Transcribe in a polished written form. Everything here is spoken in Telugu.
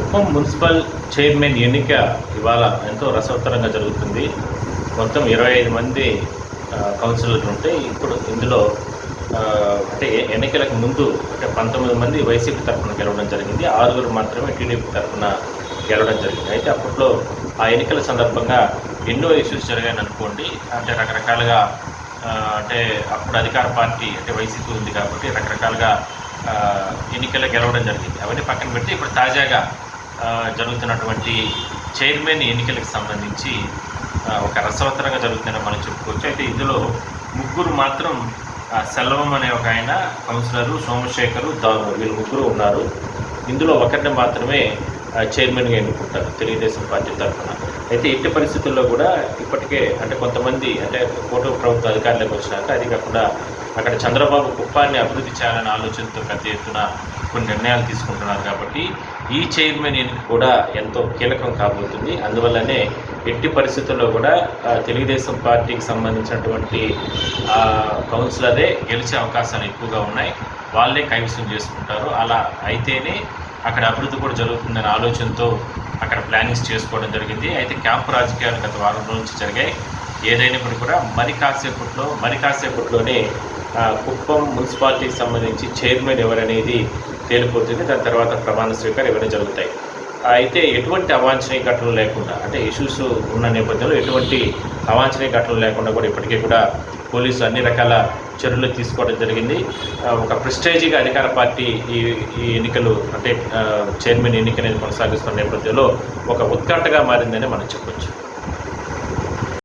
కుప్పం మున్సిపల్ చైర్మన్ ఎన్నిక ఇవాళ ఎంతో రసవత్తరంగా జరుగుతుంది. మొత్తం 25 మంది కౌన్సిలర్లు ఉంటే ఇప్పుడు ఇందులో అంటే ఎన్నికలకు ముందు అంటే 19 మంది వైసీపీ తరఫున గెలవడం జరిగింది, 6 మాత్రమే టీడీపీ తరఫున గెలవడం జరిగింది. అయితే అప్పట్లో ఆ ఎన్నికల సందర్భంగా ఎన్నో ఇష్యూస్ జరిగాయని అనుకోండి. అంటే రకరకాలుగా అంటే అప్పుడు అధికార పార్టీ అంటే వైసీపీ ఉంది కాబట్టి రకరకాలుగా ఎన్నికల్లో గెలవడం జరిగింది. అవన్నీ పక్కన పెట్టి ఇప్పుడు తాజాగా జరుగుతున్నటువంటి చైర్మన్ ఎన్నికలకు సంబంధించి ఒక రసవత్తరంగా జరుగుతుందని మనం చెప్పుకోవచ్చు. అయితే ఇందులో 3 మాత్రం సెల్వం అనే ఒక ఆయన కౌన్సిలరు, సోమశేఖరు, దాము వీళ్ళు 3 ఉన్నారు. ఇందులో ఒకరిని మాత్రమే చైర్మన్గా ఎన్నుకుంటారు తెలుగుదేశం పార్టీ తరఫున. అయితే ఎట్టి పరిస్థితుల్లో కూడా ఇప్పటికే అంటే కొంతమంది అంటే కూటమి ప్రభుత్వ అధికారులకు వచ్చినాక అది కాకుండా అక్కడ చంద్రబాబు కుప్పాన్ని అభివృద్ధి చేయాలనే ఆలోచనతో పెద్ద ఎత్తున కొన్ని నిర్ణయాలు తీసుకుంటున్నారు కాబట్టి ఈ చైర్మన్ ఎన్నిక కూడా ఎంతో కీలకం కాబోతుంది. అందువల్లనే ఎట్టి పరిస్థితుల్లో కూడా తెలుగుదేశం పార్టీకి సంబంధించినటువంటి కౌన్సిలరే గెలిచే అవకాశాలు ఎక్కువగా ఉన్నాయి, వాళ్ళే కైవసం చేసుకుంటారు. అలా అయితేనే అక్కడ అభివృద్ధి కూడా జరుగుతుందనే ఆలోచనతో అక్కడ ప్లానింగ్స్ చేసుకోవడం జరిగింది. అయితే క్యాంపు రాజకీయాలు గత వారం నుంచి జరిగాయి. ఏదైనప్పటికీ కూడా మరి కాసేపట్లోనే కుప్పం మున్సిపాలిటీకి సంబంధించి చైర్మన్ ఎవరనేది తేలిపోతుంది. దాని తర్వాత ప్రమాణ స్వీకారం ఇవన్నీ జరుగుతాయి. అయితే ఎటువంటి అవాంఛనీయ ఘటనలు లేకుండా అంటే ఇష్యూస్ ఉన్న నేపథ్యంలో ఎటువంటి అవాంఛనీయ ఘటనలు లేకుండా కూడా ఇప్పటికీ కూడా పోలీసులు అన్ని రకాల చర్యలు తీసుకోవడం జరిగింది. ఒక ప్రెస్టేజీగా అధికార పార్టీ ఈ ఎన్నికలు అంటే చైర్మన్ ఎన్నిక అనేది కొనసాగిస్తున్న నేపథ్యంలో ఒక ఉత్కంఠగా మారిందని మనం చెప్పొచ్చు.